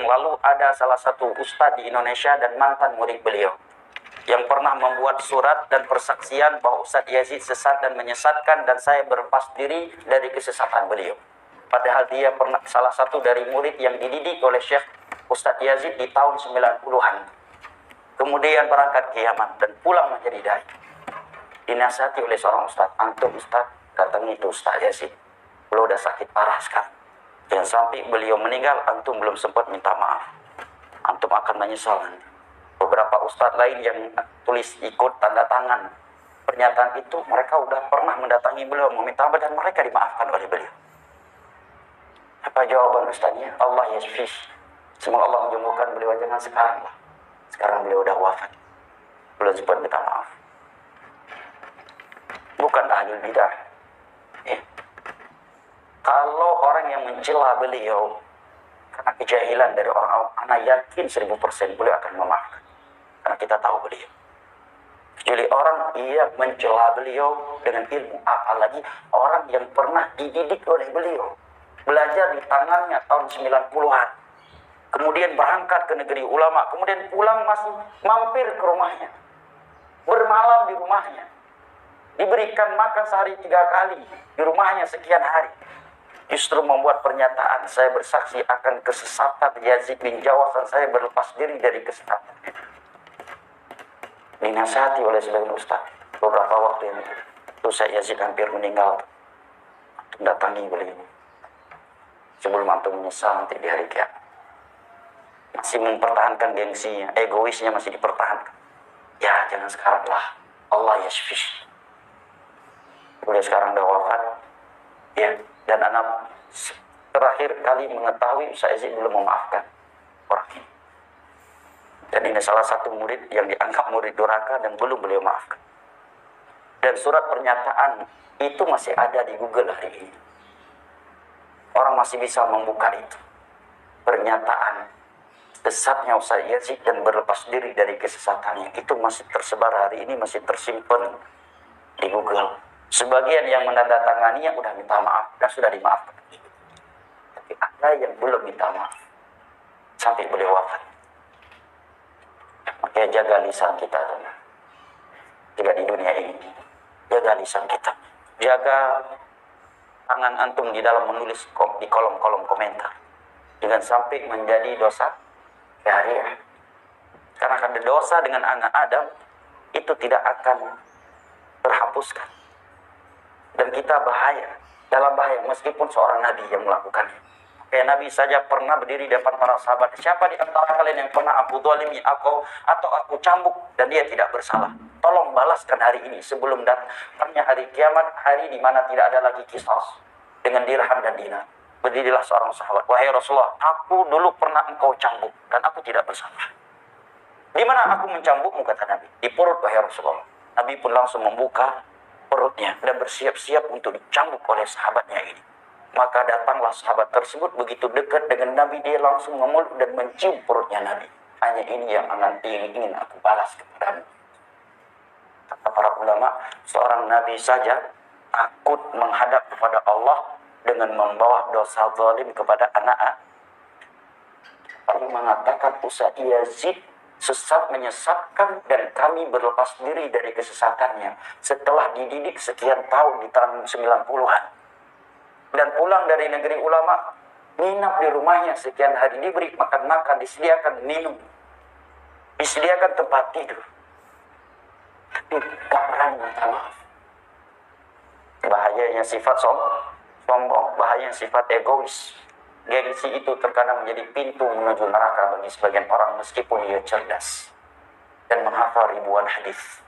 lalu ada salah satu ustadz di Indonesia dan mantan murid beliau yang pernah membuat surat dan persaksian bahwa Ustadz Yazid sesat dan menyesatkan, dan saya berlepas diri dari kesesatan beliau. Padahal dia pernah salah satu dari murid yang dididik oleh Syekh Ustadz Yazid di tahun 90-an. Kemudian berangkat ke Yaman dan pulang menjadi dai. Dinasihati oleh seorang ustadz, antum ustadz, datangi itu Ustadz Yazid, beliau udah sakit parah sekarang. Jangan sampai beliau meninggal, antum belum sempat minta maaf. Antum akan menyesal nanti. Beberapa ustadz lain yang tulis ikut tanda tangan pernyataan itu, mereka udah pernah mendatangi beliau meminta maaf dan mereka dimaafkan oleh beliau. Apa jawaban ustadznya? Allah yashfih. Semoga Allah menyembuhkan beliau, jangan sekarang lah. Sekarang beliau udah wafat, belum sempat minta maaf. Bukan ahlul bidah. Kalau orang yang mencela beliau karena kejahilan dari orang awam, anak yakin 1000% beliau akan memaafkan. Karena kita tahu beliau. Kecuali orang yang mencela beliau dengan ilmu, apalagi orang yang pernah dididik oleh beliau, belajar di tangannya tahun 90-an, kemudian berangkat ke negeri ulama, kemudian pulang masih mampir ke rumahnya, bermalam di rumahnya, diberikan makan sehari 3 kali di rumahnya sekian hari, justru membuat pernyataan, saya bersaksi akan kesesatan Yazid bin Jawas dan saya berlepas diri dari kesesatan. Dinasihati oleh sebagian ustaz beberapa waktu yang itu saya Yazid hampir meninggal. Antum datangi beliau sebelum antum menyesal nanti di hari kiamat. Masih mempertahankan gengsinya, egoisnya masih dipertahankan. Ya jangan sekarang lah, Allah yashfih. Beliau sekarang udah wafat, ya, dan anak terakhir kali mengetahui Ustaz Yazid belum memaafkan orang ini. Dan ini salah satu murid yang dianggap murid durhaka dan belum beliau maafkan. Dan surat pernyataan itu masih ada di Google hari ini. Orang masih bisa membuka itu. Pernyataan sesatnya Ustaz Yazid dan berlepas diri dari kesesatannya itu masih tersebar hari ini, masih tersimpan di Google. Sebagian yang menandatanganinya udah minta maaf dan sudah dimaafkan. Tapi ada yang belum minta maaf sampai beliau wafat. Maka jaga lisan kita, tidak di dunia ini. Jaga lisan kita. Jaga tangan antum di dalam menulis di kolom-kolom komentar. Jangan sampai menjadi dosa jariah. Karena ada dosa dengan anak Adam itu tidak akan terhapuskan. Dan kita bahaya, dalam bahaya meskipun seorang nabi yang melakukannya. Kayak Nabi saja pernah berdiri di depan para sahabat. Siapa di antara kalian yang pernah aku zalimi atau aku cambuk dan dia tidak bersalah? Tolong balaskan hari ini sebelum datangnya hari kiamat, hari di mana tidak ada lagi qisas dengan dirham dan dinar. Berdirilah seorang sahabat. Wahai Rasulullah, aku dulu pernah engkau cambuk dan aku tidak bersalah. Di mana aku mencambukmu, kata Nabi? Di perut, wahai Rasulullah. Nabi pun langsung membuka perutnya dan bersiap-siap untuk dicambuk oleh sahabatnya ini. Maka datanglah sahabat tersebut begitu dekat dengan Nabi, dia langsung memeluk dan mencium perutnya Nabi. Hanya ini yang ingin aku balas kepadamu. Kata para ulama, seorang Nabi saja takut menghadap kepada Allah dengan membawa dosa zalim kepada anak. Kami mengatakan Ustaz Yazid sesat menyesatkan dan kami berlepas diri dari kesesatannya setelah dididik sekian tahun di tahun 90-an. Dan pulang dari negeri ulama, nginap di rumahnya sekian hari, diberi makan-makan, disediakan minum, disediakan tempat tidur. Tapi gak berani minta maaf. Bahayanya sifat sombong, bahayanya sifat egois. Gengsi itu terkadang menjadi pintu menuju neraka bagi sebagian orang meskipun ia cerdas dan menghafal ribuan hadis.